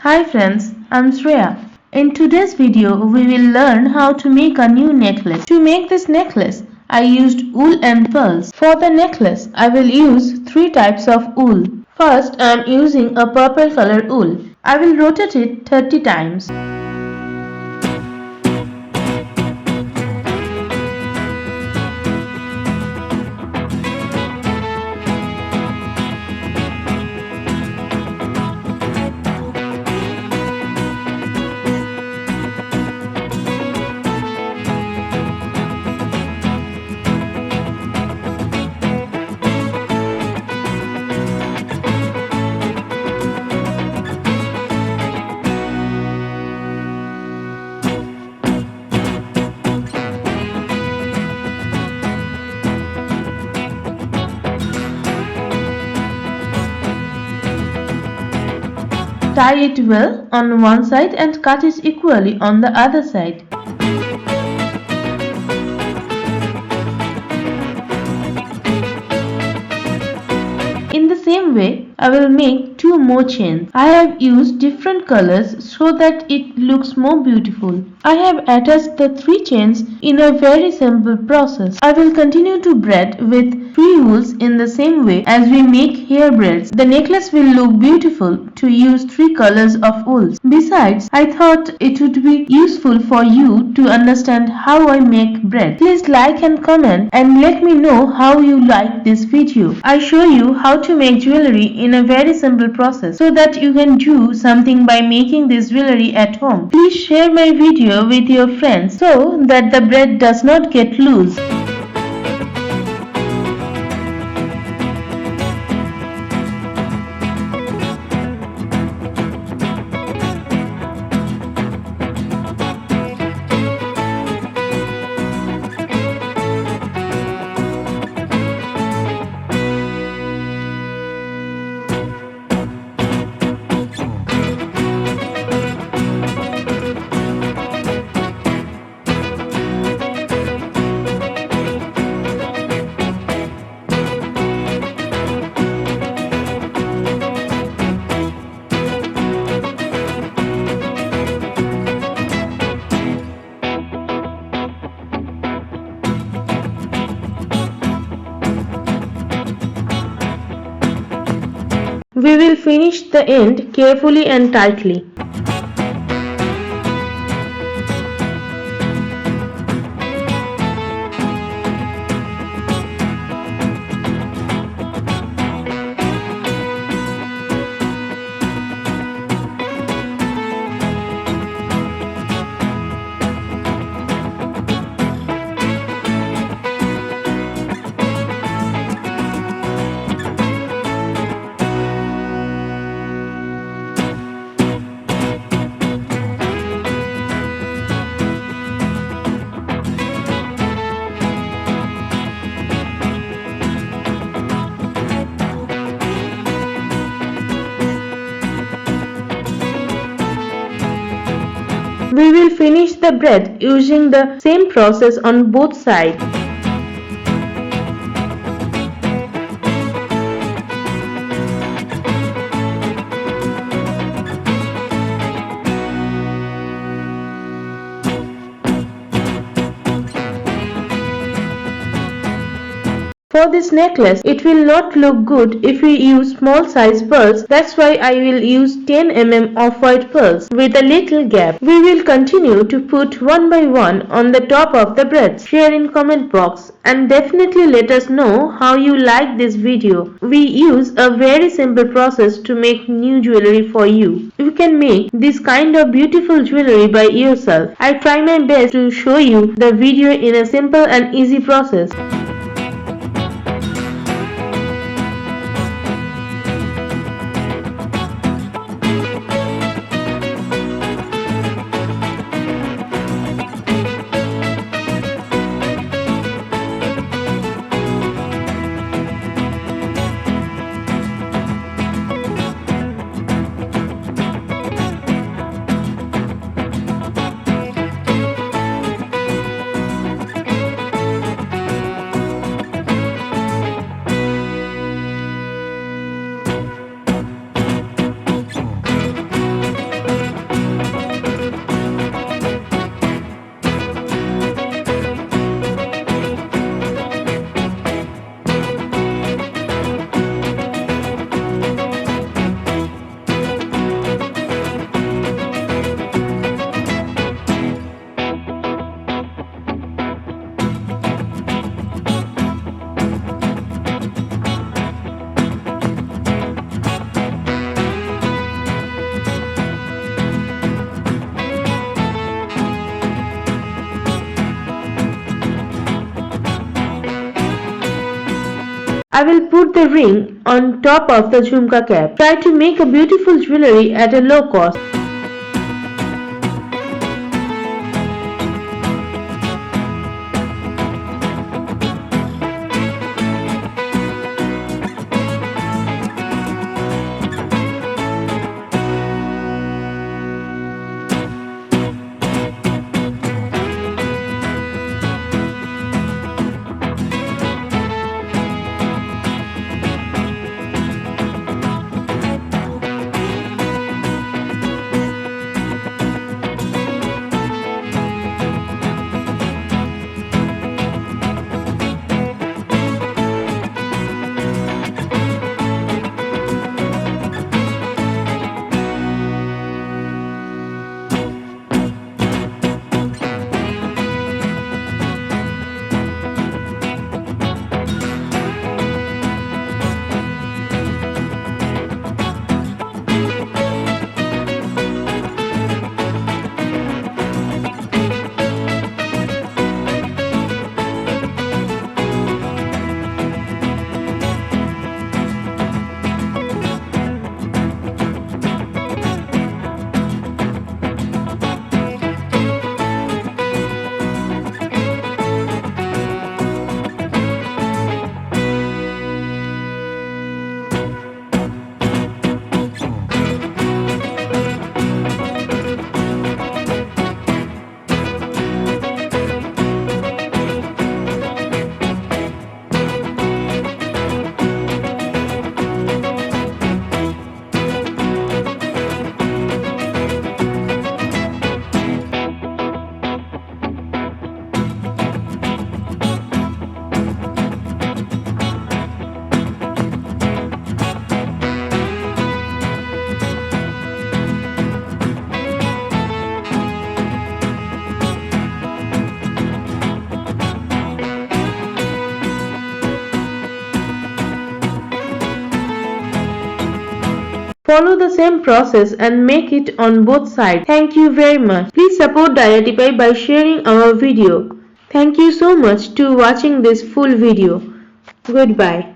Hi friends, I'm Shreya. In today's video, we will learn how to make a new necklace. To make this necklace, I used wool and pearls. For the necklace, I will use 3 types of wool. First, I am using a purple color wool. I will rotate it 30 times. Tie it well on one side and cut it equally on the other side. In the same way, I will make 2 more chains. I have used different colors so that it looks more beautiful. I have attached the 3 chains in a very simple process. I will continue to braid with 3 wools in the same way as we make hair braids. The necklace will look beautiful to use 3 colors of wools. Besides, I thought it would be useful for you to understand how I make braid. Please like and comment and let me know how you like this video. I show you how to make jewelry in a very simple process so that you can do something by making this jewelry at home. Please share my video with your friends so that the braid does not get loose. We will finish the end carefully and tightly. We will finish the braid using the same process on both sides. For this necklace, it will not look good if we use small size pearls. That's why I will use 10 mm off-white pearls with a little gap. We will continue to put one by one on the top of the braids. Share in comment box and definitely let us know how you like this video. We use a very simple process to make new jewelry for you. You can make this kind of beautiful jewelry by yourself. I try my best to show you the video in a simple and easy process. I will put the ring on top of the jhumka cap. Try to make a beautiful jewelry at a low cost. Follow the same process and make it on both sides. Thank you very much. Please support DiyArtiePie by sharing our video. Thank you so much to watching this full video. Goodbye.